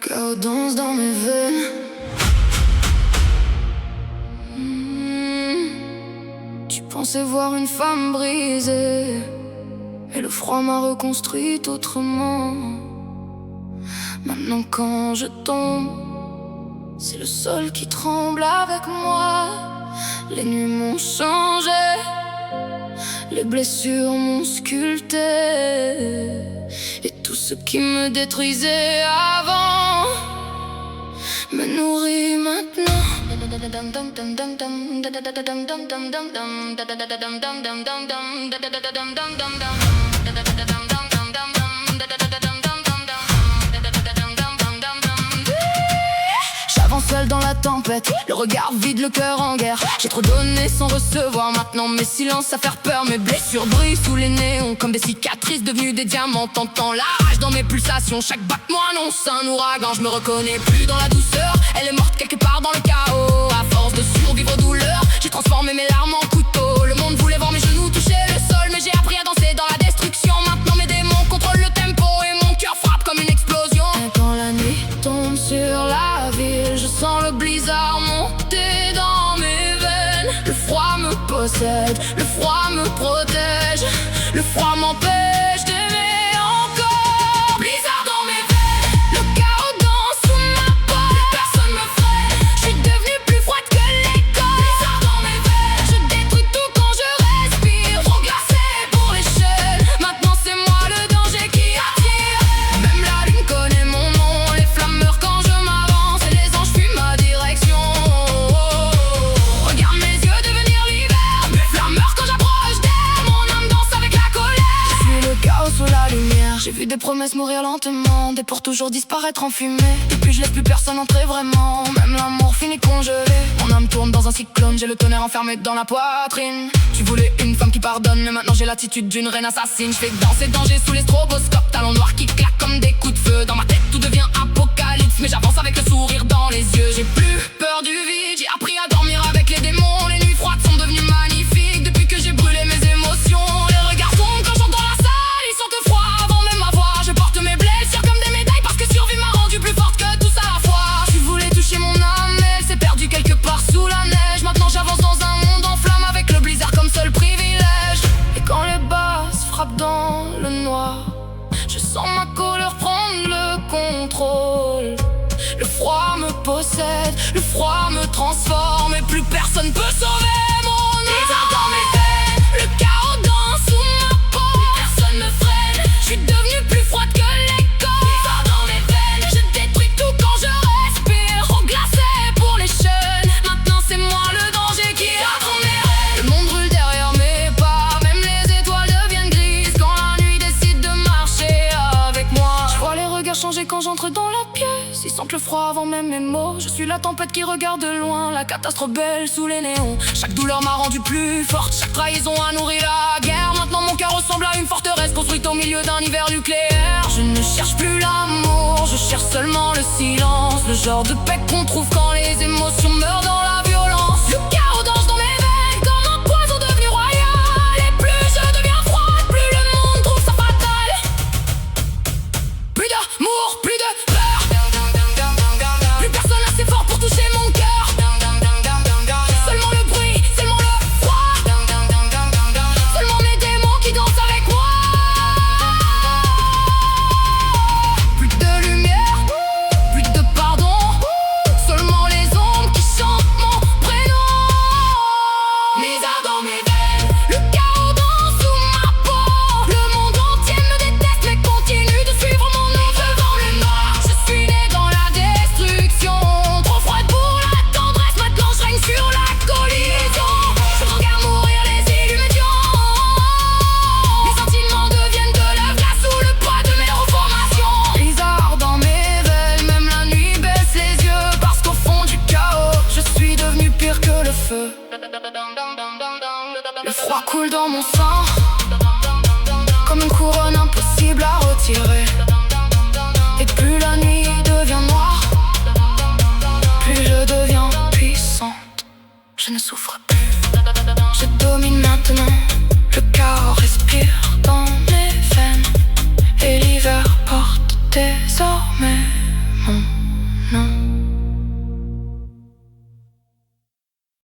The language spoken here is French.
Chaos danse dans mes veines. Tu pensais voir une femme brisée, et le froid m'a reconstruite autrement. Maintenant quand je tombe, c'est le sol qui tremble avec moi. Les nuits m'ont changé, les blessures m'ont sculpté, et tout ce qui me détruisait avant me nourrit maintenant. J'avance seul dans la tempête, le regard vide, le cœur en guerre. J'ai trop donné sans recevoir, maintenant mes silences à faire peur. Mes blessures brillent sous les néons comme des cicatrices devenues des diamants. T'entends la rage dans mes pulsations, chaque battement annonce un ouragan. Je me reconnais plus dans la douceur, elle est morte quelque part dans le chaos. À force de survivre aux douleurs, j'ai transformé mes larmes en couteau. Le monde voulait voir mes genoux toucher le sol, mais j'ai appris à danser dans la destruction. Maintenant mes démons contrôlent le tempo et mon cœur frappe comme une explosion. Et quand la nuit tombe sur la ville, je sens le blizzard monter dans mes veines. Le froid me possède, le froid me protège, le froid m'empêche d'aimer encore. Blizzard dans mes veines, le chaos danse sous ma peau. Plus personne me freine, je suis devenue plus froide que l'école. Blizzard dans mes veines, je détruis tout quand je respire. Trop glacé pour les chaînes, maintenant c'est moi le danger qui attire. Même la lune connaît mon nom, les flammes meurent quand je m'avance et les anges fuient ma direction. Regarde mes yeux devenir l'hiver, mes flammes meurent quand j'approche d'elle. Mon âme danse avec la colère. Je suis le chaos sous la lumière, j'ai vu des promesses mourir lentement, des pour toujours disparaître en fumée. Depuis je laisse plus personne entrer vraiment, même l'amour finit congelé. Mon âme tourne dans un cyclone, j'ai le tonnerre enfermé dans la poitrine. Tu voulais une femme qui pardonne, mais maintenant j'ai l'attitude d'une reine assassine. Je fais danser danger sous les stroboscopes, talons noirs qui claquent comme des coups de feu. Dans ma tête tout devient apocalypse, mais j'avance avec le sourire dans les yeux. J'ai plus peur du vide, j'ai appris à dormir avec les démons. Les nuits froides sont devenues magnifiques depuis que j'ai brûlé mes émotions. Les regards tombent quand j'entends la salle, ils sentent froid avant même ma voix. Je porte mes blessures comme des médailles parce que survie m'a rendu plus forte que tous à la fois. Tu voulais toucher mon âme, mais elle s'est perdue quelque part sous la neige. Maintenant j'avance dans un monde en flammes avec le blizzard comme seul privilège. Et quand les basses frappent dans le noir, je sens ma colère prendre le contrôle. Le froid me possède, le froid me transforme, et plus personne peut sauver mon âme. Blizzard dans mes veines, le chaos danse sous ma peau. Plus personne me freine, je suis devenue plus froide que l'école. Blizzard dans mes veines, je détruis tout quand je respire. Trop glacé pour les chaînes, maintenant c'est moi le danger qui attend mes rêves. Le monde brûle derrière mes pas, même les étoiles deviennent grises quand la nuit décide de marcher avec moi. Je vois les regards changer quand j'entre dans la pièce, ils sentent le froid avant même mes mots. Je suis la tempête qui regarde de loin, la catastrophe belle sous les néons. Chaque douleur m'a rendu plus forte, chaque trahison a nourri la guerre. Maintenant mon cœur ressemble à une forteresse construite au milieu d'un hiver nucléaire. Je ne cherche plus l'amour, je cherche seulement le silence, le genre de paix qu'on trouve quand les émotions meurent dans la